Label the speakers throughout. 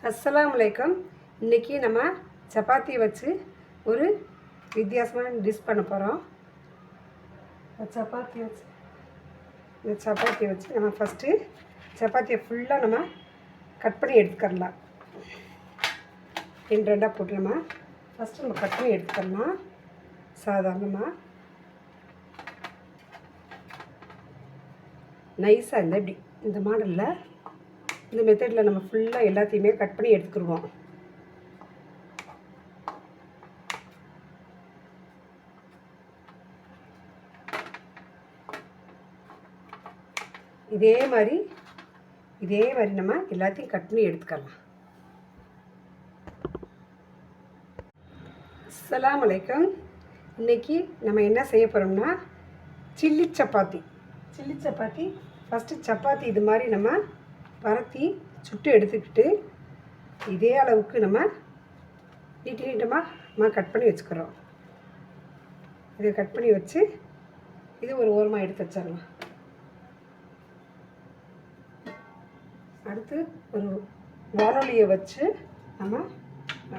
Speaker 1: அஸ்ஸலாமு அலைக்கும். இன்றைக்கி நம்ம சப்பாத்தி வச்சு ஒரு வித்தியாசமான டிஷ் பண்ண போகிறோம். இந்த சப்பாத்தி வச்சு நம்ம ஃபஸ்ட்டு சப்பாத்தியை ஃபுல்லாக நம்ம கட் பண்ணி எடுத்துக்கலாம். ரெண்டாக போட்டு நம்ம ஃபஸ்ட்டு நம்ம கட் பண்ணி எடுத்துக்கலாம். சாதாரணமாக நைஸாக இப்படி இந்த மாடலில் இந்த மெத்தடில் நம்ம ஃபுல்லாக எல்லாத்தையுமே கட் பண்ணி எடுத்துக்கிடுவோம். இதே மாதிரி நம்ம எல்லாத்தையும் கட் பண்ணி எடுத்துக்கலாம். அஸ்ஸலாமு அலைக்கும். இன்றைக்கி நம்ம என்ன செய்ய போகிறோம்னா சில்லி சப்பாத்தி. ஃபஸ்ட்டு சப்பாத்தி இது மாதிரி நம்ம பரத்தி சுட்டு எடுத்துக்கிட்டு இதே அளவுக்கு நம்ம நீட்டமாக நம்ம கட் பண்ணி வச்சுக்கிறோம். இதை கட் பண்ணி வச்சு இது ஒரு ஓரமாக எடுத்து வச்சிடலாம். அடுத்து ஒரு வானொலியை வச்சு நம்ம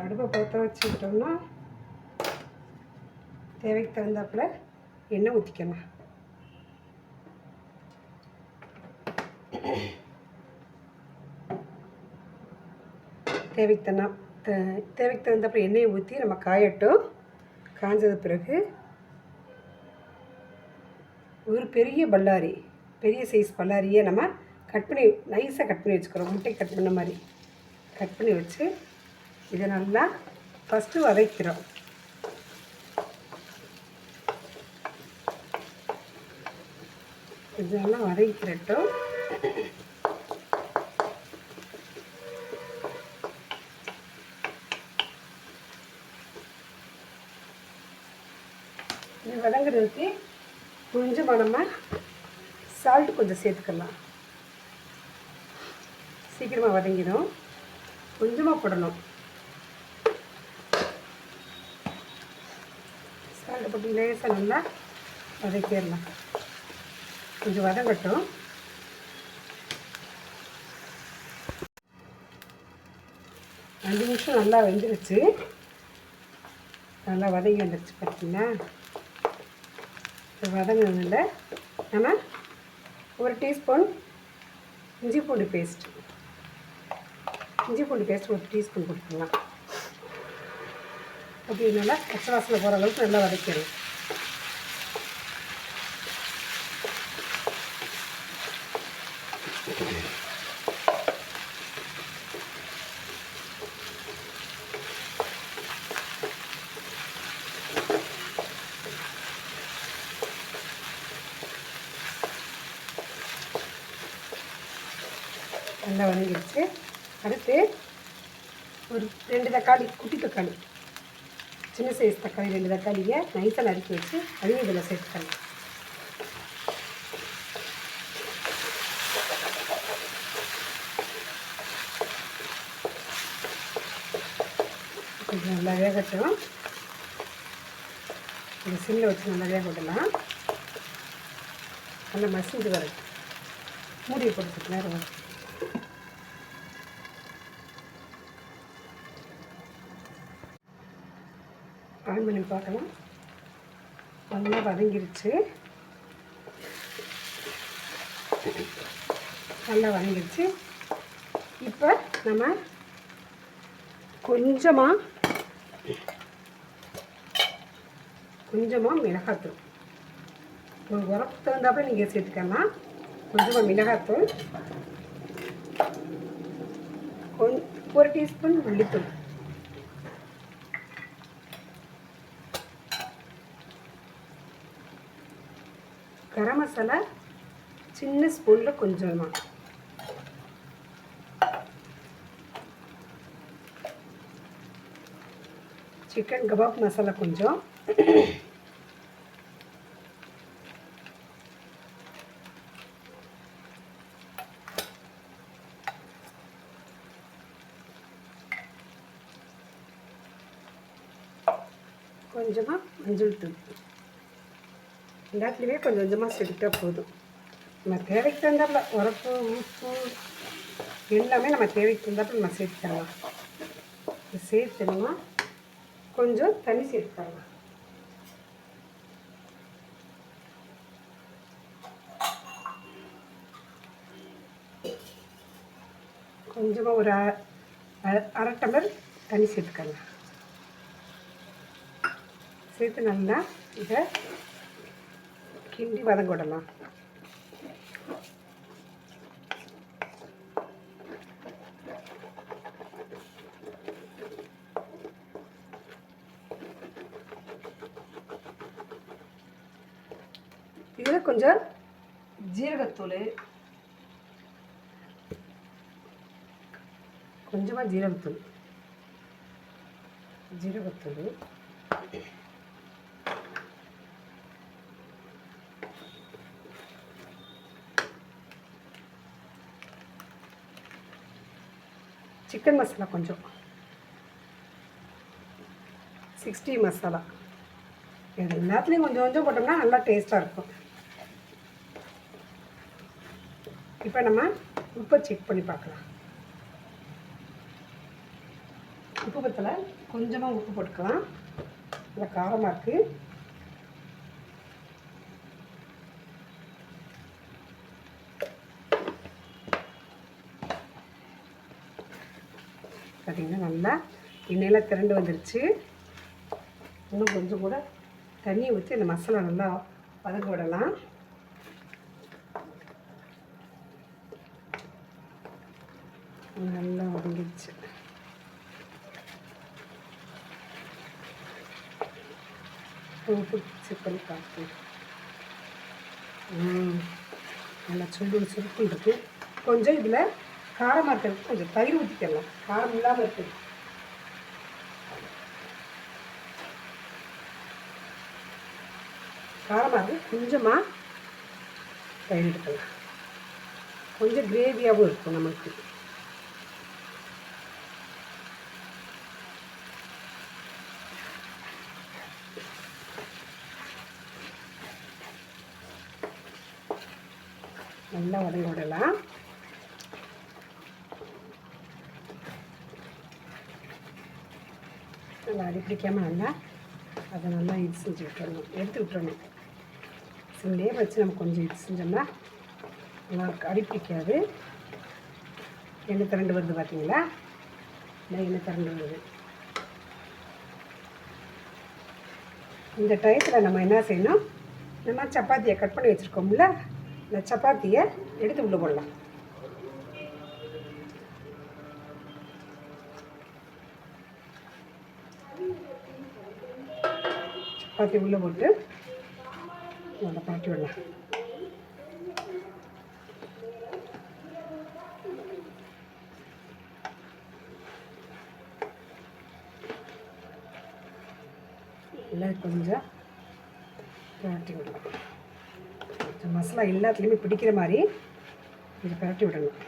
Speaker 1: அடுப்பை பற்ற வச்சுக்கிட்டோம்னா தேவைக்கு தகுந்தாப்புல எண்ணெய் ஊற்றிக்கலாம். தேவைக்கு தகுந்தாப்புல எண்ணெயை ஊற்றி நம்ம காயட்டும். காய்ஞ்சது பிறகு ஒரு பெரிய சைஸ் பல்லாரியை நம்ம நைஸாக கட் பண்ணி வச்சுக்கிறோம். முட்டை கட் பண்ண மாதிரி கட் பண்ணி வச்சு இதை நல்லா ஃபஸ்ட்டு வதக்கிறோம். இதெல்லாம் வதக்கிறட்டும். இது வதங்குறதுக்கு கொஞ்சமாக நம்ம சால்ட்டு கொஞ்சம் சேர்த்துக்கலாம். சீக்கிரமாக வதங்கிடும். கொஞ்சமாக போடணும். சால்ட்டு போட்டு லேசாக நல்லா வதக்கிடலாம். கொஞ்சம் வதங்கட்டும். அஞ்சு நிமிஷம் நல்லா வெந்துருச்சு. நல்லா வதங்கி வந்துருச்சு பார்த்தீங்கன்னா. வதங்கினதில் நம்ம ஒரு டீஸ்பூன் இஞ்சி பூண்டு பேஸ்ட் ஒரு டீஸ்பூன் கொடுத்துக்கலாம். அப்படி நல்லா பச்சை வாசனை போகிற அளவுக்கு நல்லா வதக்கணும். நல்லா வதங்கிடுச்சு. அடுத்து ஒரு 2 தக்காளி, குட்டி தக்காளி, சின்ன சைஸ் தக்காளி 2 தக்காளியை நைஸாக நறுக்கி வச்சு அதையும் இதில் சேர்த்துக்கலாம். கொஞ்சம் நல்லா வேகட்டும். இந்த சிம்மில் வச்சு நல்லா வேக விடலாம். நல்லா மசிஞ்சு வரும். மூடியை போட்டு நேரம் வரும். ஆன் பண்ணி பார்க்கலாம். நல்லா வதங்கிருச்சு. இப்போ நம்ம கொஞ்சமாக மிளகாத்தூள், ஒரு உரப்பு தகுந்தாப்புல நீங்கள் சேர்த்துக்கலாம். கொஞ்சமாக மிளகாத்தூள், 1 டீஸ்பூன் மல்லித்தூள், கரம் மசாலா சின்ன ஸ்பூனில் கொஞ்சமாக, சிக்கன் கபாப் மசாலா கொஞ்சம், கொஞ்சமாக மஞ்சள் தூள். எல்லாத்துலேயுமே கொஞ்சம் கொஞ்சமாக சேர்த்துட்டா போதும். நம்ம தேவைக்கு தந்தாப்புல உரப்பு, உப்பு எல்லாமே நம்ம தேவைக்கு தகுந்தாப்புல நம்ம சேர்த்துக்கலாம். சேர்த்துனோம்னா கொஞ்சம் தண்ணி சேர்த்துக்கலாம். கொஞ்சமாக ஒரு அரை டம்ளர் தண்ணி சேர்த்துக்கலாம். சேர்த்து நல்லா இதை கிண்டி வதங்க விடலாம். இதில் கொஞ்சம் ஜீரகத்தூள், கொஞ்சமாக ஜீரகத்தூள் சிக்கன் மசாலா கொஞ்சம் 60 மசாலா, இது எல்லாத்துலேயும் கொஞ்சம் கொஞ்சம் போட்டோம்னா நல்லா டேஸ்ட்டாக இருக்கும். இப்போ நம்ம உப்பை செக் பண்ணி பார்க்கலாம். உப்பு பத்தலை, கொஞ்சமாக உப்பு போட்டுக்கலாம். நல்லா காரமாக இருக்குது. பார்த்திங்கன்னா நல்லா எண்ணெயில் திரண்டு வந்துருச்சு. இன்னும் கொஞ்சம் கூட தண்ணி ஊற்றி இந்த மசாலா நல்லா வதங்க விடலாம். நல்லா வதங்கிடுச்சு. உப்பு செக் பண்ணி பார்த்து நல்லா சுருக்குன்னு இருக்குது. கொஞ்சம் இதில் காரமாக இருக்கிறதுக்கு கொஞ்சம் தயிர் ஊற்றிக்கலாம். காரம் இல்லாமல் இருக்குது. காரமாக இருக்குது, கொஞ்சமாக தயிர் எடுக்கலாம். கொஞ்சம் கிரேவியாகவும் இருக்கும் நமக்கு. நல்லா வதங்க விடலாம். நல்லா அடி பிடிக்காமல் நல்லா அதை நல்லா இது செஞ்சு விட்டுறணும், எடுத்து விட்டுறணும். சிம்லேயே வச்சு நம்ம கொஞ்சம் இது செஞ்சோம்னா நல்லா அடி பிடிக்காது. எண்ணெய் திரண்டு வருது பார்த்தீங்களா? இந்த எண்ணெய் திரண்டு வருது. இந்த டயத்தில் நம்ம என்ன செய்யணும், நம்ம சப்பாத்தியை கட் பண்ணி வச்சுருக்கோம்ல, இந்த சப்பாத்தியை எடுத்து உள்ளே போடலாம். சப்பாத்தி உள்ளே போட்டு நல்லா பரட்டி விடலாம். இல்லை கொஞ்சம் பரட்டி விடலாம். கொஞ்சம் மசாலா எல்லாத்துலேயுமே பிடிக்கிற மாதிரி கொஞ்சம் பரட்டி விடணும்.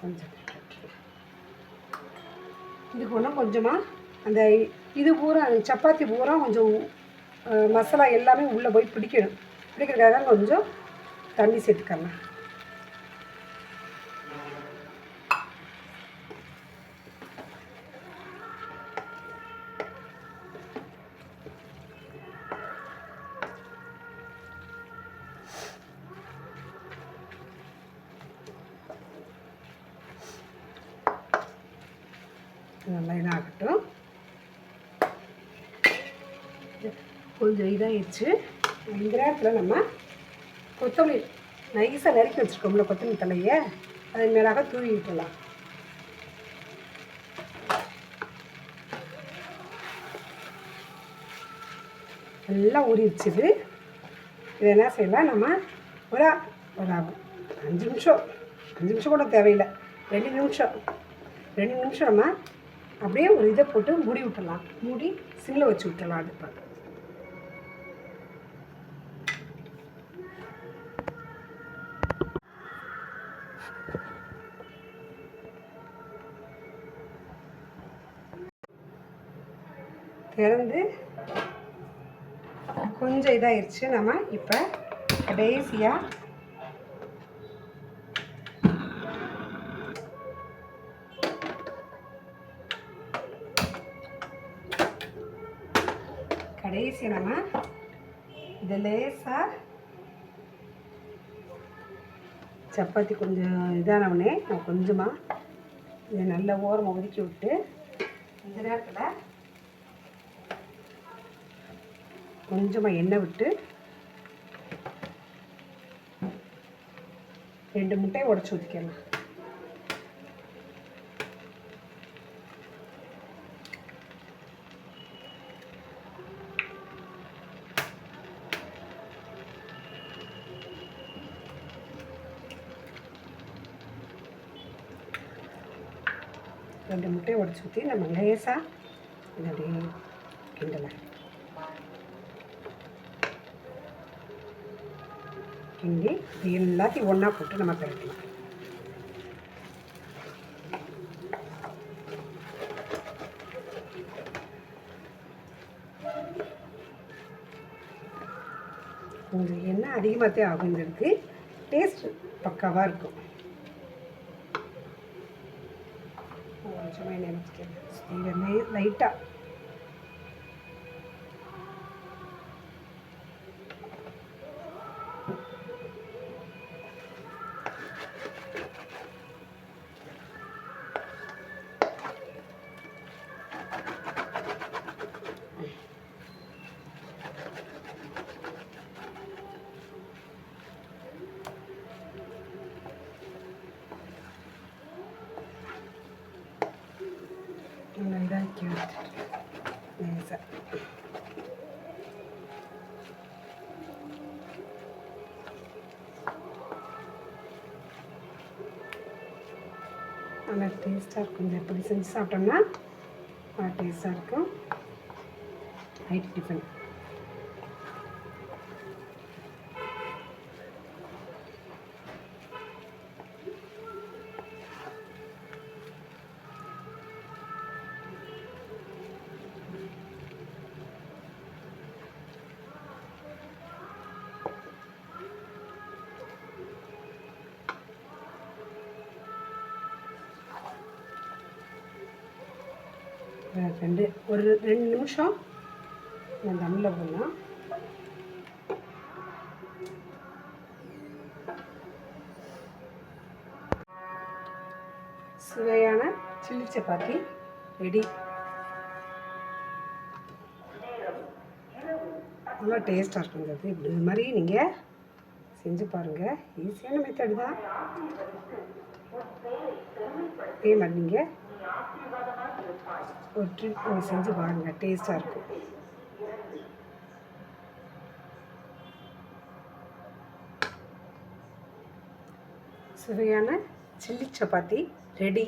Speaker 1: கொஞ்சம் இதுக்கு ஒன்றும் கொஞ்சமாக அந்த இது பூரா சப்பாத்தி பூரா கொஞ்சம் மசாலா எல்லாமே உள்ளே போய் பிடிக்கணும். பிடிக்கிறதுக்காக கொஞ்சம் தண்ணி சேர்த்துக்கலாம். நல்லா இதாகட்டும். கொஞ்சம் இதாகிடுச்சு. இந்த நேரத்தில் நம்ம கொத்தமல்லி நைஸாக நறுக்கி வச்சுருக்கோம்ல, கொத்தமல்லி தலையை அது மேலாக தூவி விட்டுடலாம். நல்லா ஊறி வச்சுது. இதை என்ன செய்யலாம், நம்ம ஒரு 5 நிமிஷம் கூட தேவையில்லை, 2 நிமிஷம் நம்ம அப்படியே ஒரு இதை போட்டு மூடி விட்டுடலாம். மூடி சிம்மில் வச்சு விட்டுடலாம். அடுப்பை திறந்து கொஞ்சம் இதாகிடுச்சு. நம்ம இப்போ கடைசியாக கடைசி நம்ம இது லேசாக சப்பாத்தி கொஞ்சம் இதானவுடனே நான் கொஞ்சமாக இதை நல்லா ஓரமாக ஒதுக்கி விட்டு இந்த நேரத்தில் கொஞ்சமாக எண்ணெய் விட்டு 2 முட்டையை உடச்சி ஊற்றிக்கலாம். ரெண்டு முட்டையை உடச்சி ஊற்றி நம்ம லேசாக இதை அப்படியே கிண்டலை கிண்டி இது எல்லாத்தையும் ஒன்றா போட்டு நம்ம பிறக்கலாம். கொஞ்சம் எண்ணெய் அதிகமாகத்தே ஆகுங்கிறதுக்கு டேஸ்ட் பக்காவாக இருக்கும். கொஞ்சமாக எண்ணெய் ஊற்றிக்கிறேன் லைட்டாக. நல்லா இதாக்கி எடுத்துட்டு லேசாக நல்லா டேஸ்ட்டாக இருக்கும். எப்படி செஞ்சு சாப்பிட்டோம்னா நல்லா டேஸ்ட்டாக இருக்கும். நைட் டிஃபன் ஒரு 2 நிமிஷம் நான் தம்மில் போடலாம். சுவையான சில்லி சப்பாத்தி ரெடி. நல்லா டேஸ்ட்டாக இருக்குங்கிறது. இப்படி இது மாதிரி நீங்கள் செஞ்சு பாருங்கள். ஈஸியான மெத்தட் தான். இதே மாதிரி நீங்கள் ஒரு ட்ரிப் நீங்கள் செஞ்சு பாருங்கள். டேஸ்ட்டாக இருக்கும். சுவையான சில்லி சப்பாத்தி ரெடி.